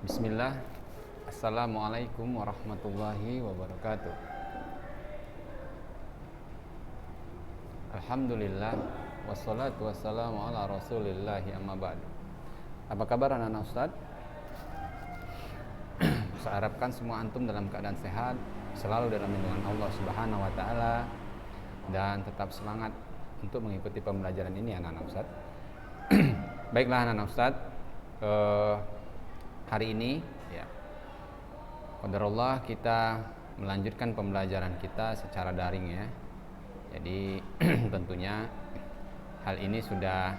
Bismillah. Assalamualaikum warahmatullahi wabarakatuh. Alhamdulillah. Wassalatu wassalamu ala rasulillahi amma ba'du. Apa kabar anak-anak Ustaz? Saya harapkan semua antum dalam keadaan sehat, selalu dalam lindungan Allah Subhanahu wa taala, dan tetap semangat untuk mengikuti pembelajaran ini anak-anak Ustaz. Baiklah anak-anak Ustaz, hari ini ya, qadarullah kita melanjutkan pembelajaran kita secara daring ya. Jadi tentunya hal ini sudah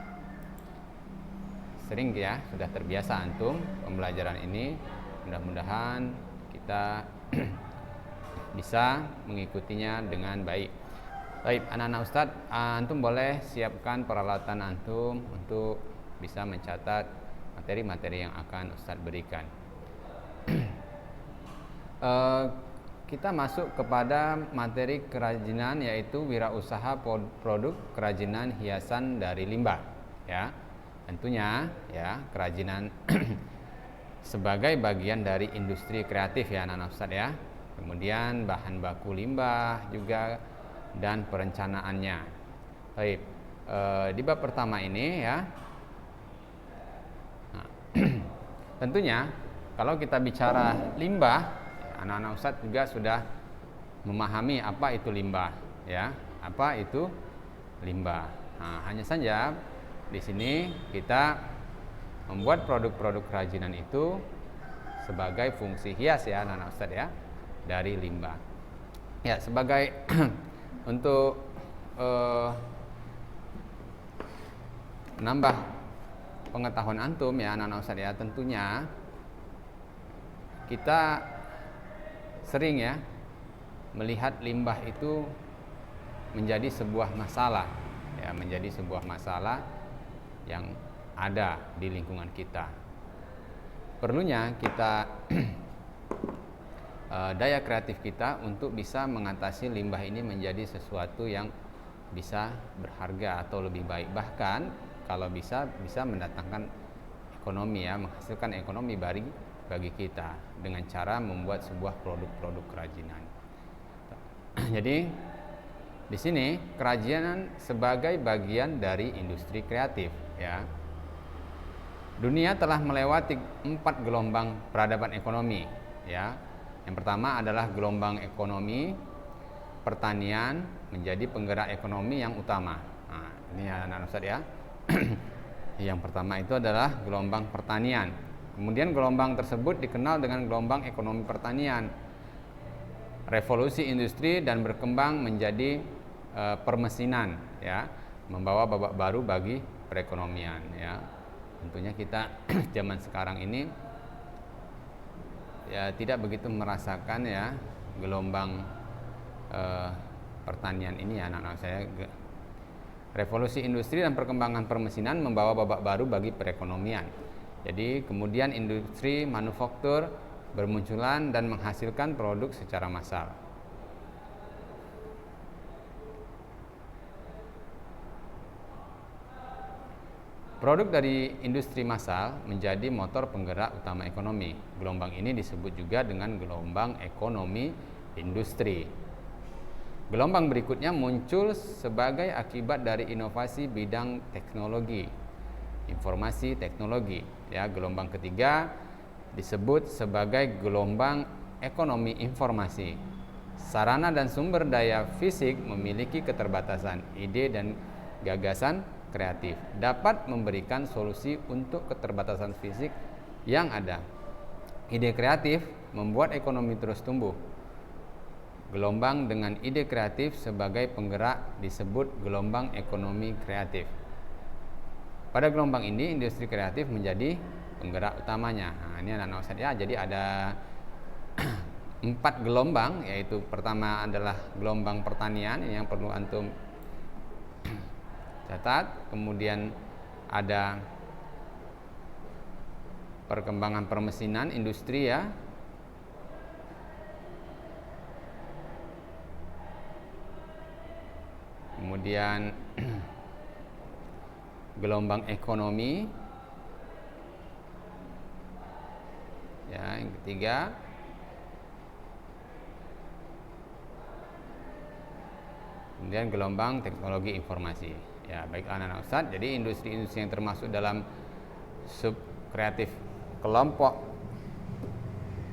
sering ya, sudah terbiasa antum pembelajaran ini. Mudah-mudahan kita bisa mengikutinya dengan baik. Baik, anak-anak Ustadz, antum boleh siapkan peralatan antum untuk bisa mencatat materi-materi yang akan Ustadz berikan. Kita masuk kepada materi kerajinan, yaitu wirausaha produk kerajinan hiasan dari limbah ya. Tentunya ya, kerajinan sebagai bagian dari industri kreatif ya anak-anak Ustadz ya. Kemudian bahan baku limbah juga dan perencanaannya. Baik, di bab pertama ini ya. Nah, tentunya kalau kita bicara limbah, anak-anak Ustadz juga sudah memahami apa itu limbah ya. Apa itu limbah? Nah, hanya saja di sini kita membuat produk-produk kerajinan itu sebagai fungsi hias ya anak-anak Ustadz ya, dari limbah. Ya, sebagai untuk menambah pengetahuan antum ya anak-anak Ustadz ya, tentunya kita sering ya melihat limbah itu menjadi sebuah masalah ya, menjadi sebuah masalah yang ada di lingkungan kita. Perlunya kita daya kreatif kita untuk bisa mengatasi limbah ini menjadi sesuatu yang bisa berharga atau lebih baik, bahkan kalau bisa mendatangkan ekonomi ya, menghasilkan ekonomi bagi kita dengan cara membuat sebuah produk-produk kerajinan. Jadi di sini kerajinan sebagai bagian dari industri kreatif ya. Dunia telah melewati 4 gelombang peradaban ekonomi ya. Yang pertama adalah gelombang ekonomi pertanian menjadi penggerak ekonomi yang utama. Nah, ini anak-anak Ustadz ya. Yang pertama itu adalah gelombang pertanian. Kemudian gelombang tersebut dikenal dengan gelombang ekonomi pertanian. Revolusi industri dan berkembang menjadi permesinan ya, membawa babak baru bagi perekonomian ya. Tentunya kita zaman sekarang ini ya tidak begitu merasakan ya gelombang pertanian ini ya anak-anak saya. Revolusi industri dan perkembangan permesinan membawa babak baru bagi perekonomian. Jadi kemudian industri manufaktur bermunculan dan menghasilkan produk secara massal. Produk dari industri massal menjadi motor penggerak utama ekonomi. Gelombang ini disebut juga dengan gelombang ekonomi industri. Gelombang berikutnya muncul sebagai akibat dari inovasi bidang teknologi, informasi teknologi. Ya, gelombang ketiga disebut sebagai gelombang ekonomi informasi. Sarana dan sumber daya fisik memiliki keterbatasan. Ide dan gagasan kreatif dapat memberikan solusi untuk keterbatasan fisik yang ada. Ide kreatif membuat ekonomi terus tumbuh. Gelombang dengan ide kreatif sebagai penggerak disebut gelombang ekonomi kreatif. Pada gelombang ini industri kreatif menjadi penggerak utamanya. Nah, ini anak-anak Ustadz ya. Jadi ada 4 gelombang, yaitu pertama adalah gelombang pertanian, ini yang perlu antum catat. Kemudian ada perkembangan permesinan industri ya. Kemudian gelombang ekonomi, Ya, yang ketiga, kemudian gelombang teknologi informasi. Ya, baik anak-anak Ustadz, jadi industri-industri yang termasuk dalam sub kreatif kelompok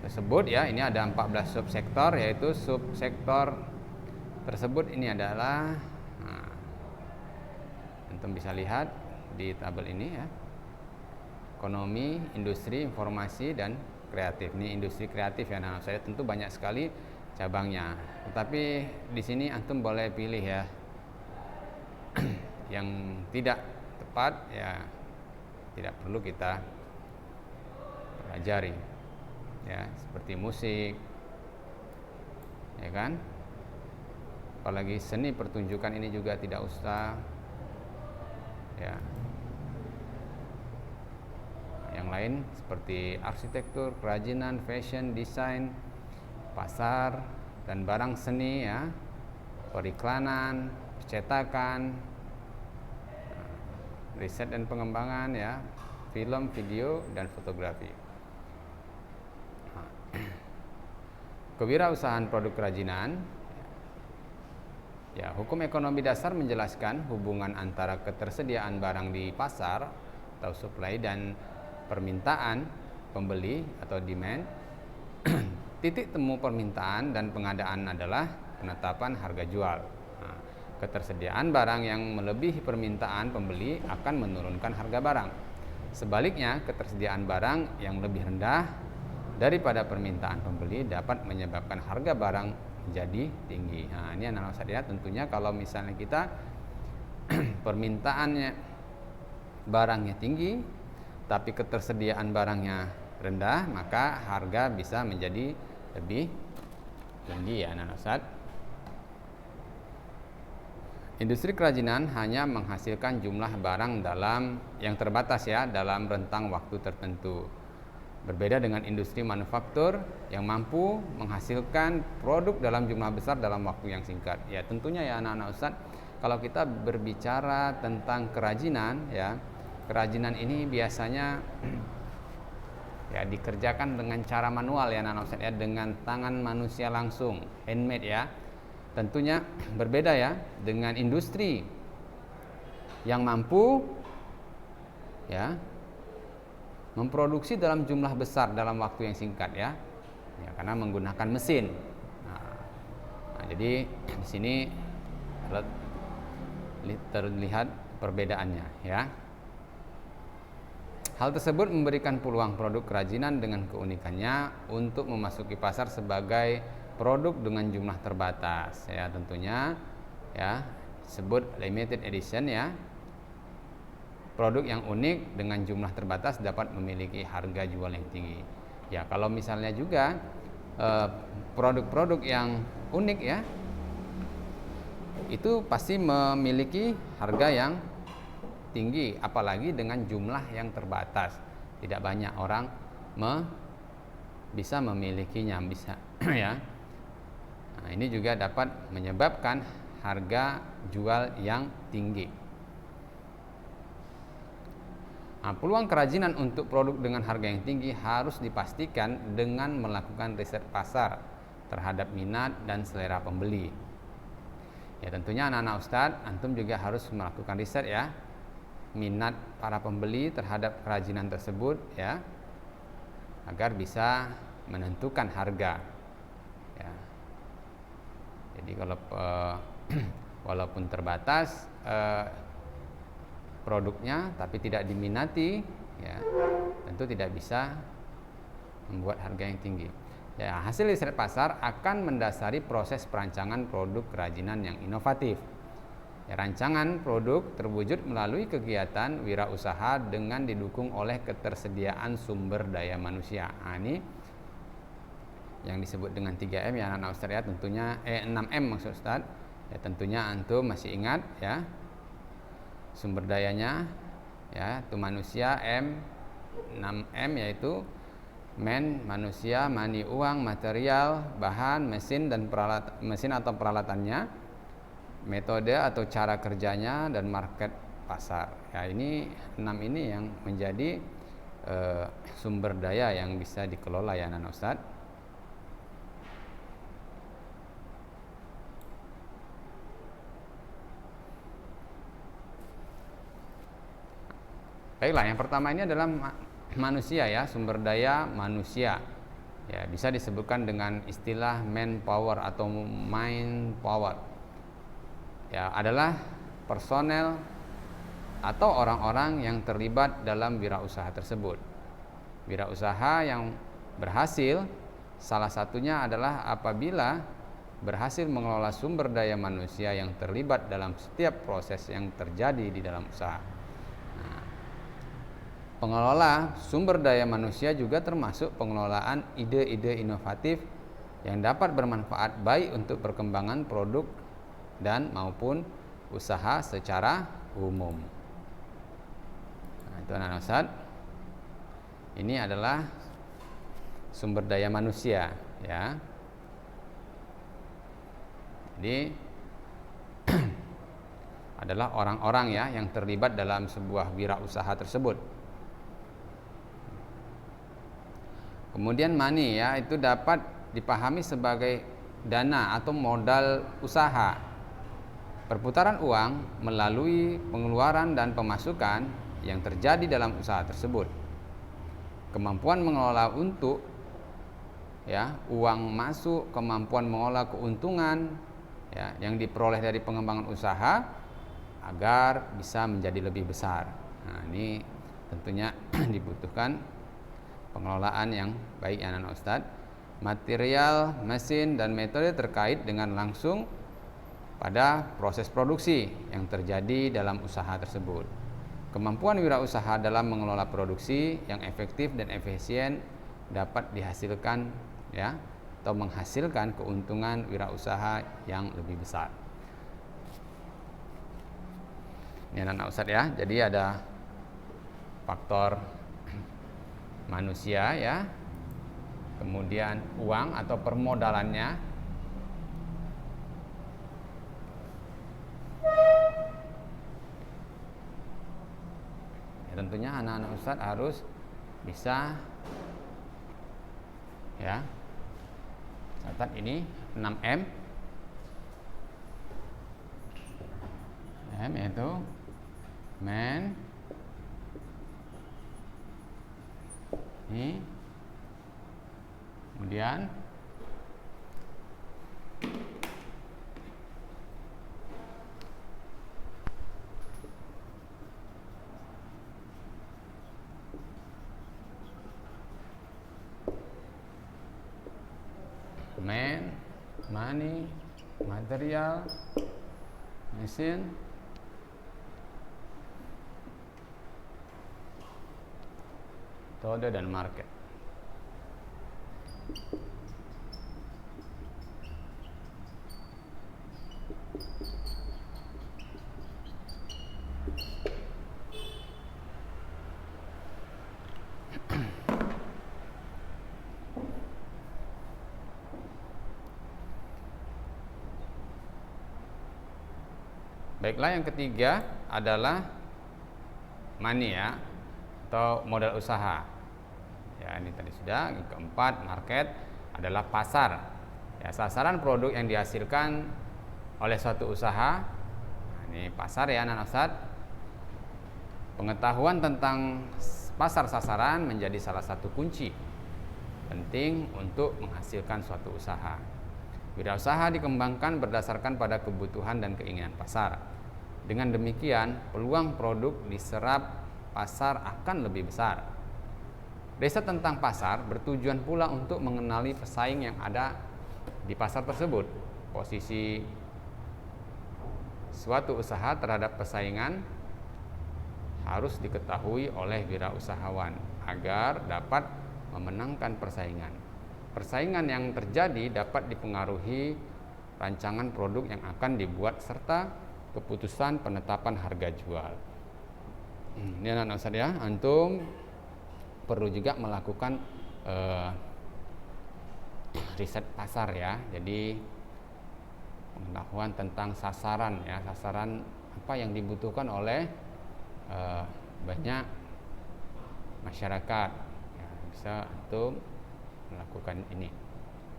tersebut ya, ini ada 14 subsektor, yaitu subsektor tersebut ini adalah, antum bisa lihat di tabel ini ya, ekonomi, industri, informasi, dan kreatif. Ini industri kreatif ya, nah saya tentu banyak sekali cabangnya, tetapi di sini antum boleh pilih ya yang tidak tepat ya, tidak perlu kita pelajari ya, seperti musik ya kan, apalagi seni pertunjukan ini juga tidak usah ya. Yang lain seperti arsitektur, kerajinan, fashion, desain, pasar dan barang seni ya, periklanan, percetakan, riset dan pengembangan ya, film, video, dan fotografi. Kewirausahaan produk kerajinan ya, hukum ekonomi dasar menjelaskan hubungan antara ketersediaan barang di pasar atau supply dan permintaan pembeli atau demand. Titik temu permintaan dan pengadaan adalah penetapan harga jual. Ketersediaan barang yang melebihi permintaan pembeli akan menurunkan harga barang. Sebaliknya, ketersediaan barang yang lebih rendah daripada permintaan pembeli dapat menyebabkan harga barang menjadi tinggi. Nah, ini analog saya lihat, tentunya kalau misalnya kita permintaannya barangnya tinggi tapi ketersediaan barangnya rendah, maka harga bisa menjadi lebih tinggi ya anak Ustadz. Industri kerajinan hanya menghasilkan jumlah barang yang terbatas ya, dalam rentang waktu tertentu. Berbeda dengan industri manufaktur yang mampu menghasilkan produk dalam jumlah besar dalam waktu yang singkat. Ya tentunya ya anak-anak Ustadz, kalau kita berbicara tentang kerajinan ya, kerajinan ini biasanya ya dikerjakan dengan cara manual ya anak-anak Ustadz ya, dengan tangan manusia langsung, handmade ya. Tentunya berbeda ya dengan industri yang mampu ya memproduksi dalam jumlah besar dalam waktu yang singkat ya, karena menggunakan mesin. Nah, jadi di sini terlihat perbedaannya ya. Hal tersebut memberikan peluang produk kerajinan dengan keunikannya untuk memasuki pasar sebagai produk dengan jumlah terbatas ya, tentunya ya, disebut limited edition ya. Produk yang unik dengan jumlah terbatas dapat memiliki harga jual yang tinggi. Ya, kalau misalnya juga produk-produk yang unik ya, itu pasti memiliki harga yang tinggi, apalagi dengan jumlah yang terbatas. Tidak banyak orang bisa memilikinya, bisa ya. Nah, ini juga dapat menyebabkan harga jual yang tinggi. Nah, peluang kerajinan untuk produk dengan harga yang tinggi harus dipastikan dengan melakukan riset pasar terhadap minat dan selera pembeli. Ya tentunya anak-anak Ustadz, antum juga harus melakukan riset ya, minat para pembeli terhadap kerajinan tersebut ya, agar bisa menentukan harga. Ya. Jadi kalau walaupun terbatas produknya tapi tidak diminati ya, tentu tidak bisa membuat harga yang tinggi. Ya, hasil riset pasar akan mendasari proses perancangan produk kerajinan yang inovatif. Ya, rancangan produk terwujud melalui kegiatan wirausaha dengan didukung oleh ketersediaan sumber daya manusia. Nah, ini yang disebut dengan 3M ya anak-anak Ustadz ya, tentunya 6M maksud Ustadz. Ya tentunya antum masih ingat ya. Sumber dayanya ya, itu manusia, 6M yaitu manusia, money uang, material, bahan, mesin dan mesin atau peralatannya, metode atau cara kerjanya, dan market pasar. Ya ini 6 ini yang menjadi sumber daya yang bisa dikelola ya anak Ustadz. Baiklah, yang pertama ini adalah manusia ya, sumber daya manusia. Ya, bisa disebutkan dengan istilah manpower atau mind power. Ya, adalah personel atau orang-orang yang terlibat dalam wirausaha tersebut. Wirausaha yang berhasil salah satunya adalah apabila berhasil mengelola sumber daya manusia yang terlibat dalam setiap proses yang terjadi di dalam usaha. Pengelola sumber daya manusia juga termasuk pengelolaan ide-ide inovatif yang dapat bermanfaat baik untuk perkembangan produk dan maupun usaha secara umum. Nah, itu anak Ustadz. Ini adalah sumber daya manusia ya. Jadi adalah orang-orang ya yang terlibat dalam sebuah wirausaha tersebut. Kemudian money ya, itu dapat dipahami sebagai dana atau modal usaha. Perputaran uang melalui pengeluaran dan pemasukan yang terjadi dalam usaha tersebut. Kemampuan mengelola untuk ya, uang masuk, kemampuan mengelola keuntungan ya yang diperoleh dari pengembangan usaha agar bisa menjadi lebih besar. Nah, ini tentunya dibutuhkan pengelolaan yang baik ya anak Ustadz. Material, mesin, dan metode terkait dengan langsung pada proses produksi yang terjadi dalam usaha tersebut. Kemampuan wirausaha dalam mengelola produksi yang efektif dan efisien dapat dihasilkan ya, atau menghasilkan keuntungan wirausaha yang lebih besar. Ini anak Ustadz ya. Jadi ada faktor manusia ya, kemudian uang atau permodalannya, ya, tentunya anak-anak Ustadz harus bisa ya, catat ini 6M. M yaitu man, ini kemudian man, money, material, mesin, metode, dan market. Baiklah, yang ketiga adalah money ya, atau modal usaha. Ya, ini tadi sudah. Yang keempat, market adalah pasar. Ya, sasaran produk yang dihasilkan oleh suatu usaha. Nah, ini pasar ya anak Ustadz. Pengetahuan tentang pasar sasaran menjadi salah satu kunci penting untuk menghasilkan suatu usaha. Wirausaha dikembangkan berdasarkan pada kebutuhan dan keinginan pasar. Dengan demikian, peluang produk diserap pasar akan lebih besar. Riset tentang pasar bertujuan pula untuk mengenali pesaing yang ada di pasar tersebut. Posisi suatu usaha terhadap persaingan harus diketahui oleh wirausahawan agar dapat memenangkan persaingan. Persaingan yang terjadi dapat dipengaruhi rancangan produk yang akan dibuat serta keputusan penetapan harga jual. Ini anak-anak Ustadz ya, antum perlu juga melakukan riset pasar ya. Jadi pengetahuan tentang sasaran ya, sasaran apa yang dibutuhkan oleh banyak masyarakat ya, bisa antum melakukan ini.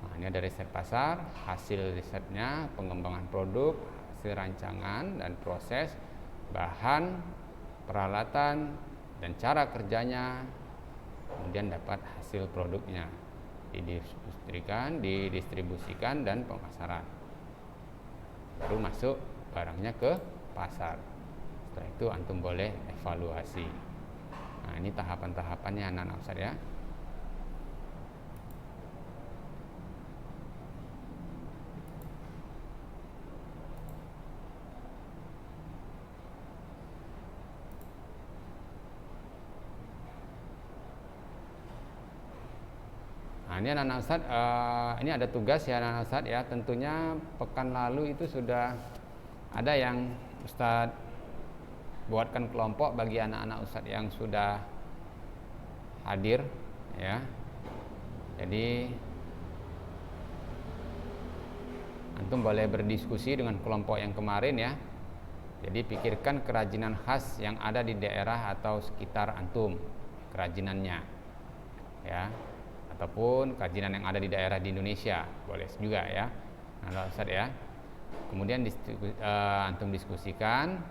Nah, ini ada riset pasar, hasil risetnya, pengembangan produk, hasil rancangan dan proses, bahan, peralatan, dan cara kerjanya, kemudian dapat hasil produknya, didistribusikan, dan pemasaran. Baru masuk barangnya ke pasar. Setelah itu antum boleh evaluasi. Nah, ini tahapan-tahapannya anak-anak Ustaz ya. Nah, ini anak-anak Ustaz, ini ada tugas ya anak-anak Ustaz ya. Tentunya pekan lalu itu sudah ada yang Ustaz buatkan kelompok bagi anak-anak Ustaz yang sudah hadir ya. Jadi antum boleh berdiskusi dengan kelompok yang kemarin ya. Jadi pikirkan kerajinan khas yang ada di daerah atau sekitar antum, kerajinannya ya, ataupun kerajinan yang ada di daerah di Indonesia, boleh juga ya. Nah, Ustaz ya. Kemudian antum diskusikan,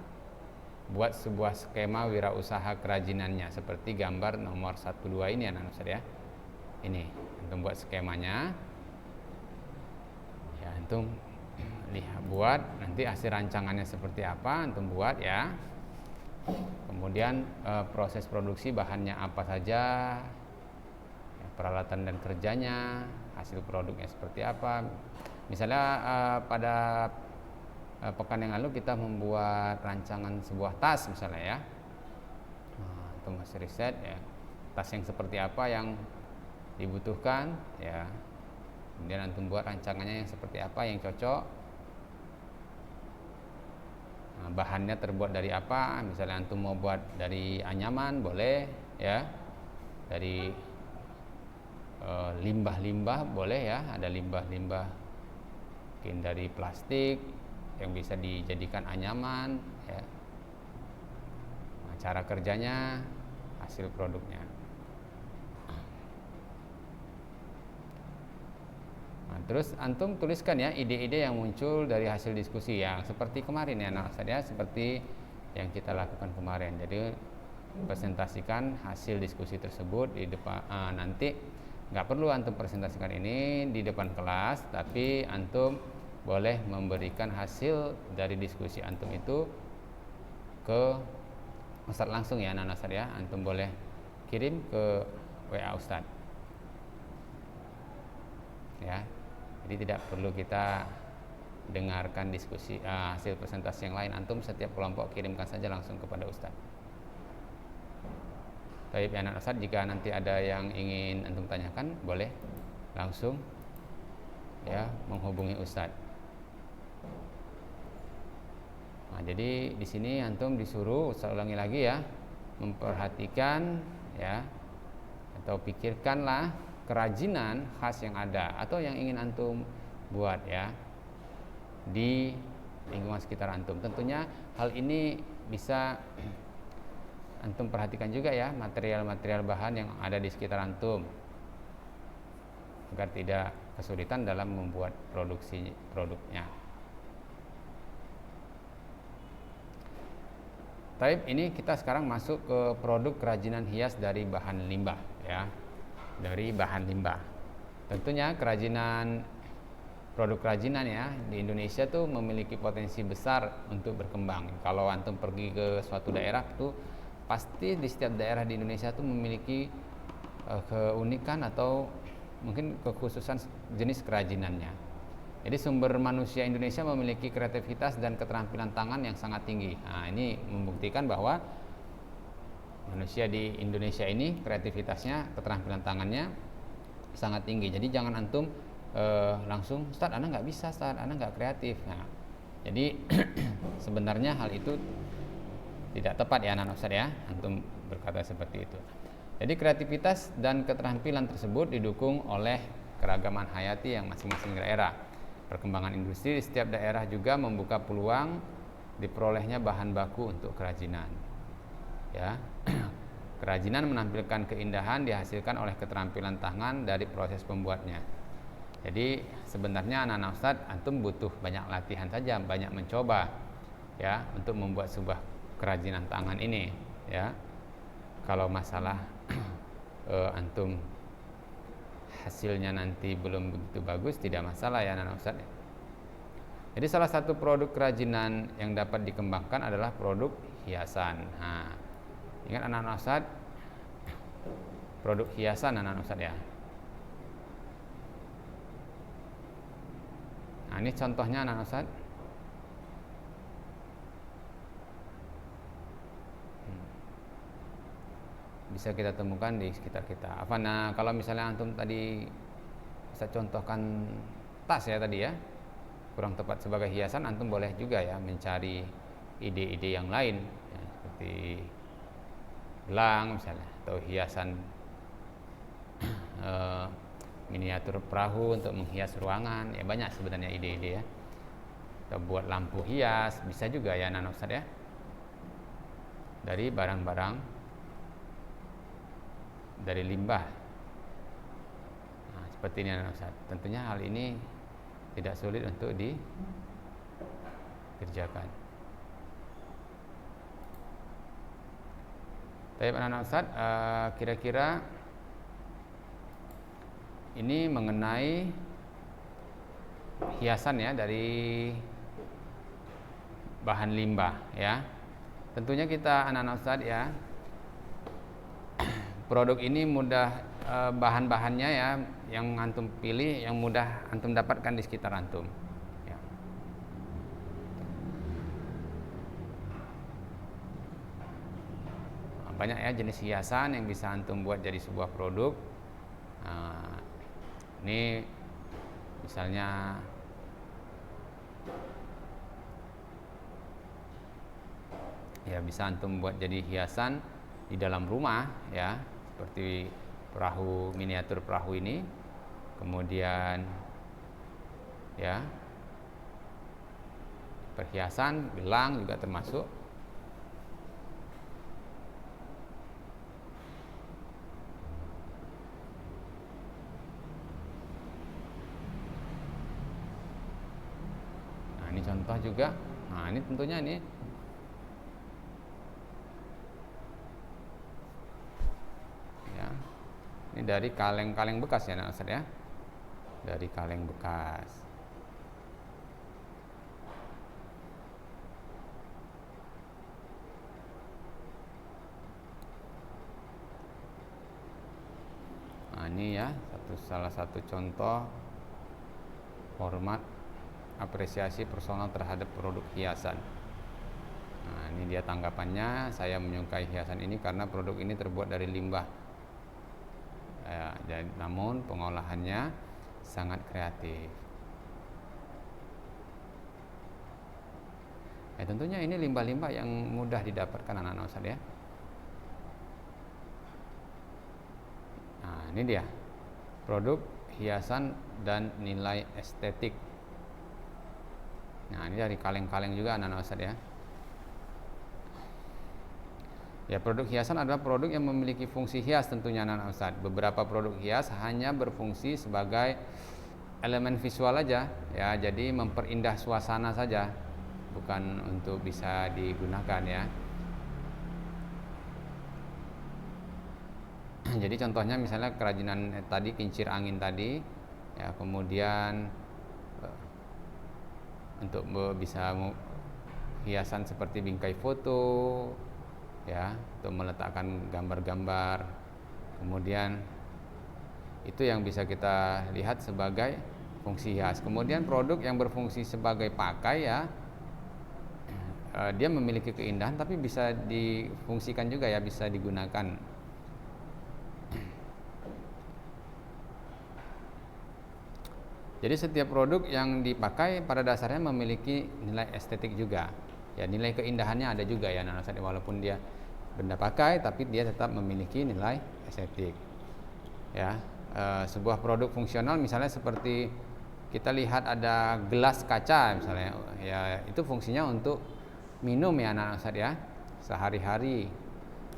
buat sebuah skema wirausaha kerajinannya seperti gambar nomor 12 ini ya Ustaz ya. Ini antum buat skemanya. Ya, antum lihat buat nanti hasil rancangannya seperti apa antum buat ya. Kemudian proses produksi bahannya apa saja, ya, peralatan dan kerjanya, hasil produknya seperti apa. Misalnya pada pekan yang lalu kita membuat rancangan sebuah tas misalnya ya. Nah, antum masih riset ya, tas yang seperti apa yang dibutuhkan ya. Kemudian antum buat rancangannya yang seperti apa yang cocok. Nah, bahannya terbuat dari apa? Misalnya antum mau buat dari anyaman boleh ya, dari limbah-limbah boleh ya, ada limbah-limbah mungkin dari plastik yang bisa dijadikan anyaman ya. Nah, cara kerjanya, hasil produknya. Nah, terus antum tuliskan ya ide-ide yang muncul dari hasil diskusi yang seperti kemarin ya anak saya, seperti yang kita lakukan kemarin. Jadi presentasikan hasil diskusi tersebut di depan. Nanti nggak perlu antum presentasikan ini di depan kelas, tapi antum boleh memberikan hasil dari diskusi antum itu ke Ustadz langsung ya anak saya. Antum boleh kirim ke WA Ustadz ya. Jadi tidak perlu kita dengarkan diskusi hasil presentasi yang lain. Antum setiap kelompok kirimkan saja langsung kepada Ustadz. Baik ya anak Ustadz, jika nanti ada yang ingin antum tanyakan boleh langsung ya menghubungi Ustadz. Nah, jadi di sini antum disuruh, Ustadz ulangi lagi ya, memperhatikan ya, atau pikirkanlah kerajinan khas yang ada atau yang ingin antum buat ya di lingkungan sekitar antum. Tentunya hal ini bisa antum perhatikan juga ya, material-material bahan yang ada di sekitar antum agar tidak kesulitan dalam membuat produksi produknya. Taib, ini kita sekarang masuk ke produk kerajinan hias dari bahan limbah ya. Dari bahan limbah. Tentunya produk kerajinan ya di Indonesia tuh memiliki potensi besar untuk berkembang. Kalau antum pergi ke suatu daerah tuh pasti di setiap daerah di Indonesia tuh memiliki keunikan atau mungkin kekhususan jenis kerajinannya. Jadi sumber manusia Indonesia memiliki kreativitas dan keterampilan tangan yang sangat tinggi. Nah, ini membuktikan bahwa manusia di Indonesia ini kreativitasnya, keterampilan tangannya sangat tinggi. Jadi jangan antum langsung, Ustadz, Anda nggak bisa, Ustadz, Anda nggak kreatif. Nah, jadi sebenarnya hal itu tidak tepat ya anak Ustadz ya, antum berkata seperti itu. Jadi kreativitas dan keterampilan tersebut didukung oleh keragaman hayati yang masing-masing daerah. Perkembangan industri di setiap daerah juga membuka peluang diperolehnya bahan baku untuk kerajinan. Ya. Kerajinan menampilkan keindahan dihasilkan oleh keterampilan tangan dari proses pembuatnya. Jadi sebenarnya anak-anak Ustadz, antum butuh banyak latihan saja, banyak mencoba ya untuk membuat sebuah kerajinan tangan ini ya. Kalau masalah antum hasilnya nanti belum begitu bagus, tidak masalah ya anak-anak Ustadz. Jadi salah satu produk kerajinan yang dapat dikembangkan adalah produk hiasan. Nah, ingat anak-anak Ustadz, produk hiasan anak-anak Ustadz ya. Nah, ini contohnya anak-anak Ustadz. Bisa kita temukan di sekitar kita. Nah, kalau misalnya antum tadi bisa contohkan tas ya tadi ya, kurang tepat sebagai hiasan, antum boleh juga ya mencari ide-ide yang lain ya, seperti gelang misalnya, atau hiasan miniatur perahu untuk menghias ruangan ya, banyak sebenarnya ide-ide ya. Atau buat lampu hias bisa juga ya anak-anak Ustadz ya, dari barang-barang dari limbah. Nah, seperti ini anak Ustadz. Tentunya hal ini tidak sulit untuk dikerjakan. Tapi anak-anak Ustadz, kira-kira ini mengenai hiasan ya dari bahan limbah ya. Tentunya kita anak-anak Ustadz ya, produk ini mudah, bahan-bahannya ya yang antum pilih yang mudah antum dapatkan di sekitar antum ya. Banyak ya jenis hiasan yang bisa antum buat jadi sebuah produk. Ini misalnya ya bisa antum buat jadi hiasan di dalam rumah ya, seperti perahu, miniatur perahu ini. Kemudian ya perhiasan, gelang juga termasuk. Nah, ini contoh juga. Nah, ini tentunya ini ini dari kaleng-kaleng bekas ya anak Ustadz ya, dari kaleng bekas. Nah, ini ya salah satu contoh hormat apresiasi personal terhadap produk hiasan. Nah, ini dia tanggapannya, saya menyukai hiasan ini karena produk ini terbuat dari limbah ya, namun pengolahannya sangat kreatif ya. Tentunya ini limbah-limbah yang mudah didapatkan anak-anak Ustadz ya. Nah, ini dia produk hiasan dan nilai estetik. Nah, ini dari kaleng-kaleng juga anak-anak Ustadz ya. Ya, produk hiasan adalah produk yang memiliki fungsi hias tentunya anak-anak Ustadz. Beberapa produk hias hanya berfungsi sebagai elemen visual aja ya, jadi memperindah suasana saja, bukan untuk bisa digunakan ya. Jadi contohnya misalnya kerajinan tadi, kincir angin tadi ya, kemudian untuk bisa hiasan seperti bingkai foto ya, untuk meletakkan gambar-gambar. Kemudian itu yang bisa kita lihat sebagai fungsi hias. Kemudian produk yang berfungsi sebagai pakai ya, dia memiliki keindahan tapi bisa difungsikan juga ya, bisa digunakan. Jadi setiap produk yang dipakai pada dasarnya memiliki nilai estetik juga. Ya, nilai keindahannya ada juga ya anak-anak Ustadz, walaupun dia benda pakai tapi dia tetap memiliki nilai estetik. Ya, sebuah produk fungsional misalnya seperti kita lihat ada gelas kaca misalnya, ya itu fungsinya untuk minum ya anak-anak Ustadz ya, sehari-hari.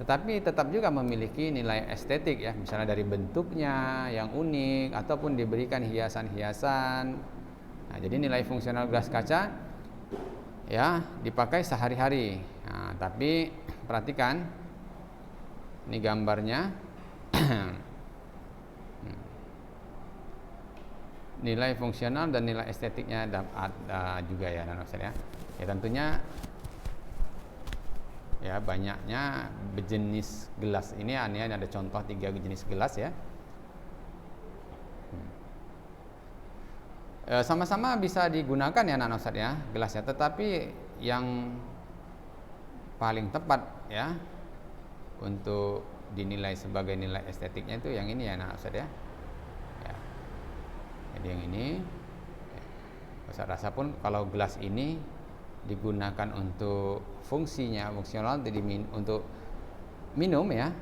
tetapi tetap juga memiliki nilai estetik ya, misalnya dari bentuknya yang unik ataupun diberikan hiasan-hiasan. Nah, jadi nilai fungsional gelas kaca ya dipakai sehari-hari. Nah, tapi perhatikan ini gambarnya. Nilai fungsional dan nilai estetiknya ada juga ya anak-anak ya. Ya tentunya ya banyaknya jenis gelas ini ada contoh 3 jenis gelas ya. Sama-sama bisa digunakan ya anak-anak ya gelasnya, tetapi yang paling tepat ya untuk dinilai sebagai nilai estetiknya itu yang ini ya anak-anak ya. Jadi yang ini Ustaz rasa pun kalau gelas ini digunakan untuk fungsional untuk minum ya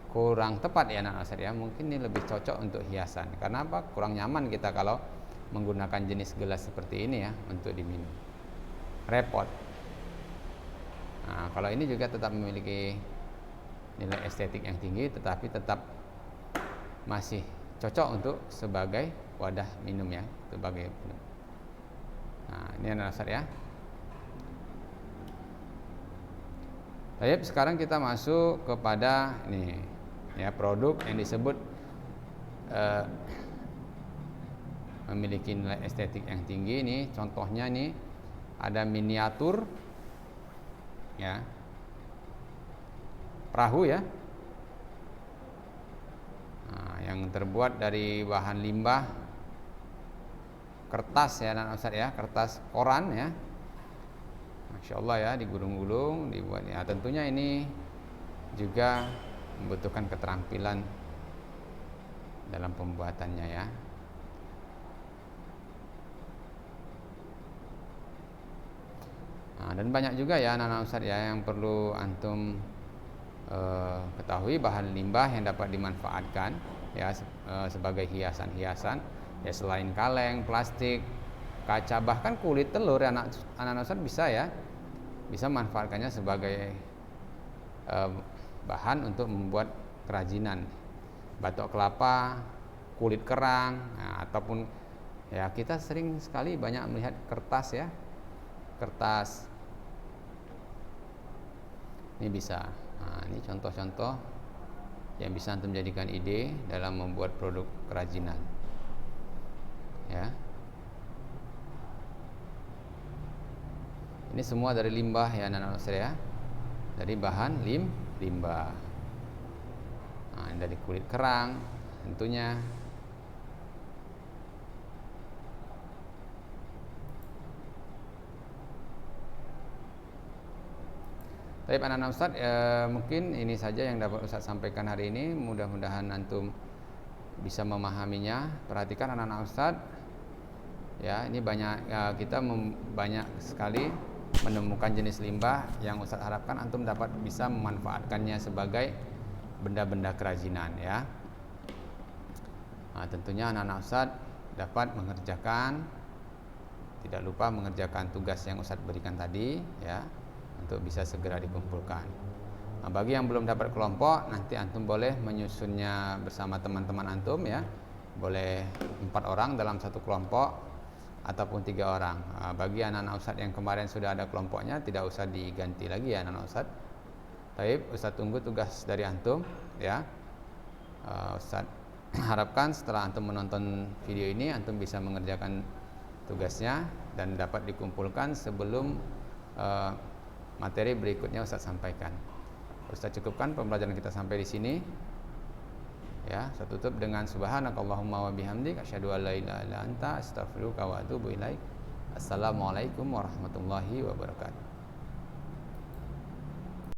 kurang tepat ya anak Ustaz ya. Mungkin ini lebih cocok untuk hiasan. Karena apa? Kurang nyaman kita kalau menggunakan jenis gelas seperti ini ya untuk diminum. Repot. Nah, kalau ini juga tetap memiliki nilai estetik yang tinggi, tetapi tetap masih cocok untuk sebagai wadah minum ya, sebagai minum. Nah, ini anak ya. Baik, sekarang kita masuk kepada ini ya produk yang disebut memiliki nilai estetik yang tinggi. Ini contohnya nih ada miniatur ya, perahu ya. Nah, yang terbuat dari bahan limbah kertas ya anak Ustaz ya, kertas koran ya. Masya Allah ya, digulung-gulung dibuat ya. Tentunya ini juga membutuhkan keterampilan dalam pembuatannya ya. Nah, dan banyak juga ya anak-anak Ustaz ya yang perlu antum ketahui bahan limbah yang dapat dimanfaatkan ya sebagai hiasan-hiasan ya, selain kaleng, plastik, kaca, bahkan kulit telur ya, anak-anak Ustaz bisa manfaatkannya sebagai bahan untuk membuat kerajinan batok kelapa, kulit kerang, nah, ataupun ya kita sering sekali banyak melihat kertas ya, kertas ini bisa. Nah, ini contoh-contoh yang bisa antum jadikan ide dalam membuat produk kerajinan ya. Ini semua dari limbah ya anak-anak saya, dari bahan limbah. Nah, ini dari kulit kerang tentunya. Baik anak-anak Ustaz, mungkin ini saja yang dapat Ustaz sampaikan hari ini. Mudah-mudahan antum bisa memahaminya. Perhatikan anak-anak Ustaz ya, ini banyak kita banyak sekali menemukan jenis limbah yang Ustaz harapkan antum dapat bisa memanfaatkannya sebagai benda-benda kerajinan ya. Nah, tentunya anak-anak Ustaz dapat mengerjakan, tidak lupa mengerjakan tugas yang Ustaz berikan tadi ya, untuk bisa segera dikumpulkan. Nah, bagi yang belum dapat kelompok, nanti antum boleh menyusunnya bersama teman-teman antum ya. Boleh 4 orang dalam satu kelompok ataupun 3 orang. Nah, bagi anak-anak Ustaz yang kemarin sudah ada kelompoknya, tidak usah diganti lagi ya anak-anak Ustaz. Baik, Ustaz tunggu tugas dari antum ya. Ustaz harapkan setelah antum menonton video ini, antum bisa mengerjakan tugasnya dan dapat dikumpulkan sebelum materi berikutnya Ustaz sampaikan. Ustaz cukupkan pembelajaran kita sampai di sini. Ya, saya tutup dengan subhanakallahumma wa bihamdik asyhadu an la ilaha illa anta astaghfiruka wa atubu ilaik. Assalamualaikum warahmatullahi wabarakatuh.